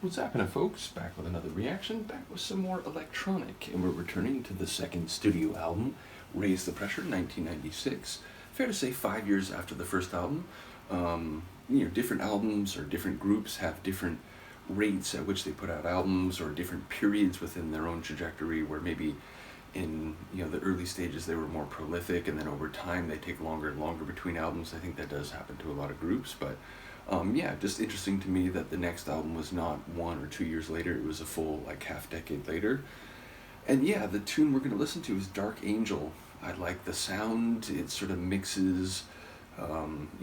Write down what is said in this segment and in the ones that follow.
What's happening, folks? Back with another reaction, back with some more electronic, and we're returning to the second studio album, Raise the Pressure, 1996. Fair to say 5 years after the first album. Different albums or different groups have different rates at which they put out albums, or different periods within their own trajectory, where maybe in the early stages they were more prolific, and then over time they take longer and longer between albums. I think that does happen to a lot of groups, but just interesting to me that the next album was not 1 or 2 years later. It was a full half decade later. And yeah, the tune we're going to listen to is Dark Angel. I like the sound. It sort of mixes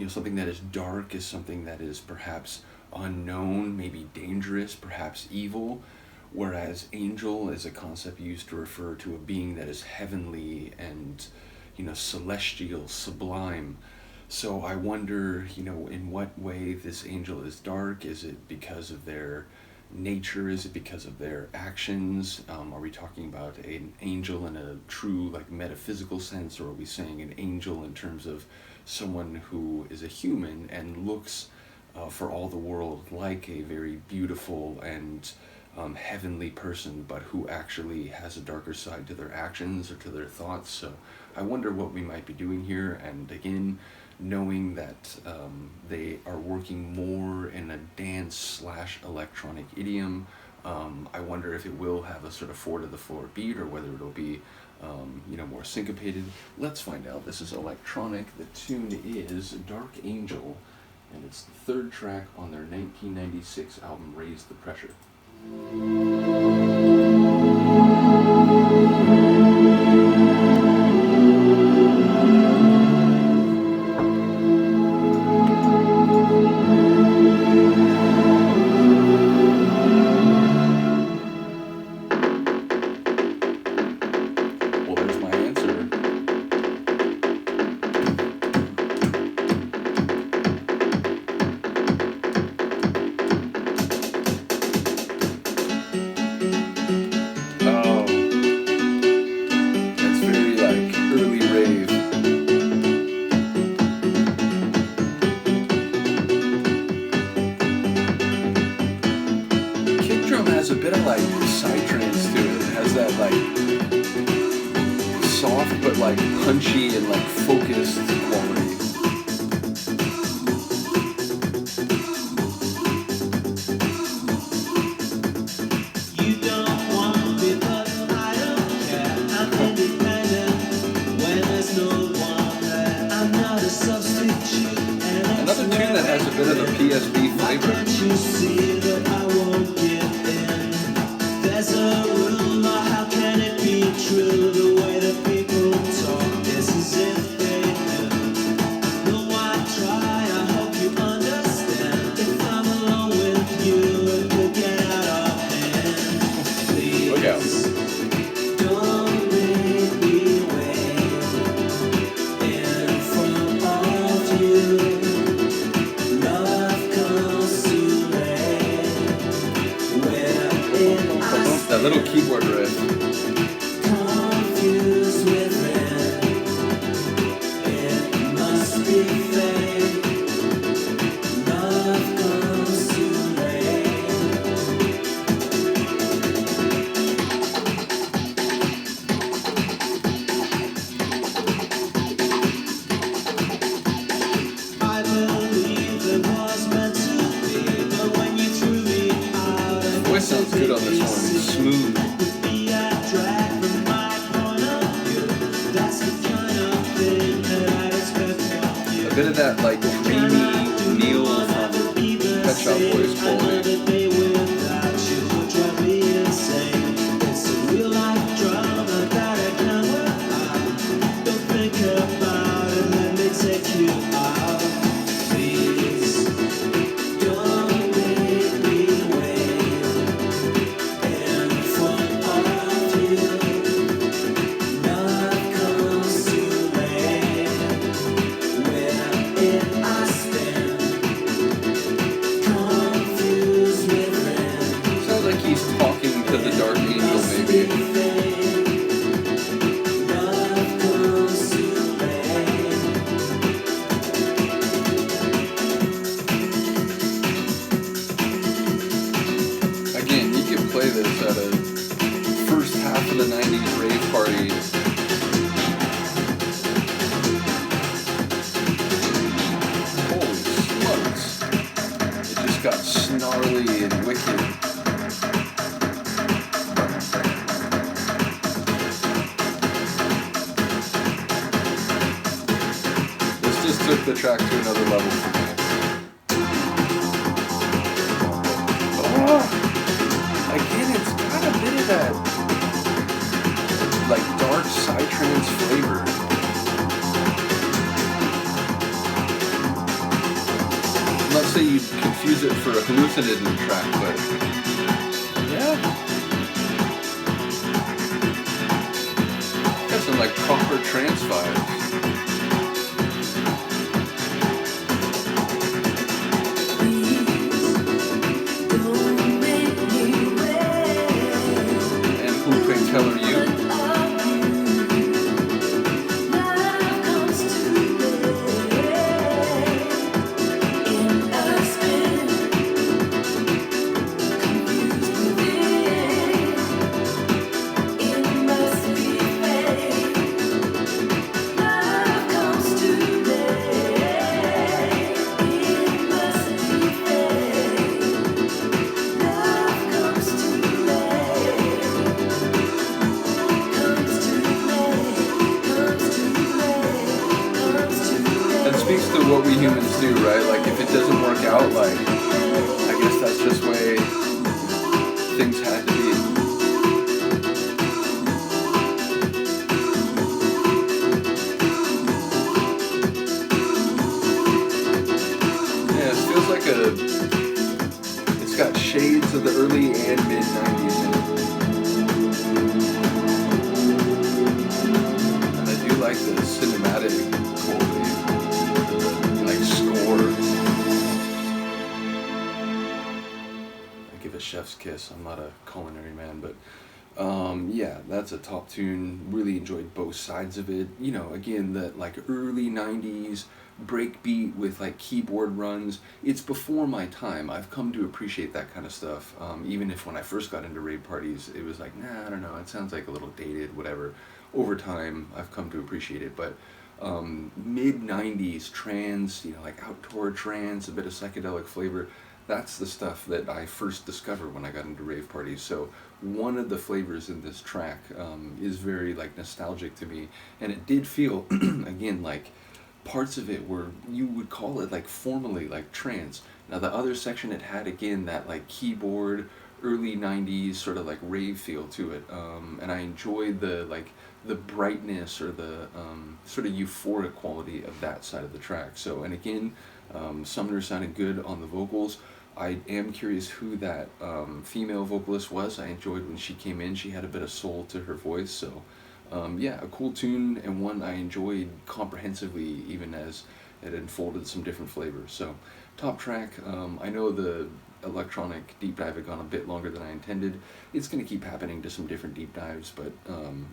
something that is dark is something that is perhaps unknown, maybe dangerous, perhaps evil, whereas angel is a concept used to refer to a being that is heavenly and celestial, sublime. So I wonder, in what way this angel is dark. Is it because of their nature? Is it because of their actions? Are we talking about an angel in a true, metaphysical sense, or are we saying an angel in terms of someone who is a human and looks for all the world like a very beautiful and heavenly person, but who actually has a darker side to their actions or to their thoughts? So I wonder what we might be doing here. And again, knowing that they are working more in a dance/electronic idiom, I wonder if it will have a sort of 4-to-the-floor beat, or whether it'll be more syncopated. Let's find out. This is electronic. The tune is Dark Angel, and it's the third track on their 1996 album, Raise the Pressure. Has a bit of psytrance to it. It has that soft but punchy and focused quality. You don't want me, but I don't care. I'm independent when there's no one there. I'm not a substitute. Another tune that has a bit of a PSP flavor. Can't you see that I won't give in? There's a rumor, how can it be true? The way that people talk is as if they knew. No, I try, I hope you understand. If I'm alone with you, it will get out of hand. Please, look out. Don't make me wait in front of you. Love comes too late. Where it That little keyboard riff. confused within, it must be fate. Love comes too late. I believe it was meant to be, but when you threw me out, Voice sounds good on this one. Smooth. A bit of that dreamy Neil from Pet Shop Boys quality. It's a real life drama that I can't work out. Don't think about it, let me take you out. Please, don't make me wait in front of you. Love comes too late. Where it I stand, confused with from the 90s rave party. Holy smokes. It just got snarly and wicked. This just took the track to another level for me. Oh! Again, it's got a bit of that, like, dark psytrance flavor. Let's say you'd confuse it for a hallucinating track, but yeah. Got some, like, proper trance vibes. Tell her you. Speaks to what we humans do, right? Like, if it doesn't work out, like, I guess that's just the way things had to be. Yeah, it feels like it's got shades of the early and mid 90s in it. And I do like the cinematic quality. Like score. I give a chef's kiss. I'm not a culinary man, but yeah, that's a top tune. Really enjoyed both sides of it. You know, again, that like early 90s breakbeat with like keyboard runs. It's before my time. I've come to appreciate that kind of stuff. Even if when I first got into rave parties, it was like, nah, I don't know, it sounds like a little dated, whatever. Over time, I've come to appreciate it, but mid 90s trance, you know, like outdoor trance, a bit of psychedelic flavor. That's the stuff that I first discovered when I got into rave parties. So one of the flavors in this track is very like nostalgic to me, and it did feel again like parts of it were, you would call it like formally like trance. Now the other section, it had again that like keyboard early 90s sort of like rave feel to it, and I enjoyed the like the brightness or the sort of euphoric quality of that side of the track. So, and again, Sumner sounded good on the vocals. I am curious who that female vocalist was. I enjoyed when she came in. She had a bit of soul to her voice. So yeah, a cool tune, and one I enjoyed comprehensively even as it unfolded some different flavors. So top track. I know the electronic deep dive had gone a bit longer than I intended. It's going to keep happening to some different deep dives, but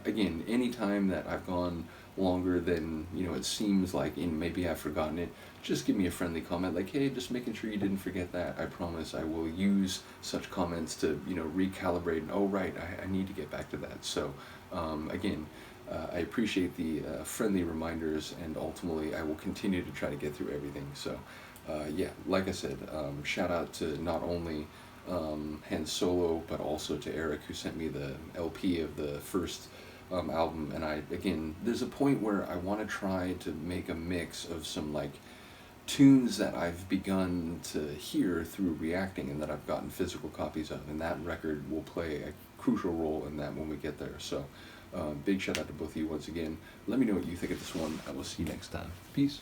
again, any time that I've gone longer than, you know, it seems like, in maybe I've forgotten it, just give me a friendly comment like, hey, just making sure you didn't forget that. I promise I will use such comments to, you know, recalibrate, and oh right, I need to get back to that. So again, I appreciate the friendly reminders, and ultimately I will continue to try to get through everything. So yeah, like I said, shout out to not only Han Solo, but also to Eric, who sent me the LP of the first album. And again, there's a point where I want to try to make a mix of some like tunes that I've begun to hear through reacting and that I've gotten physical copies of, and that record will play a crucial role in that when we get there. So big shout out to both of you once again. Let me know what you think of this one. I will see you next time. Peace.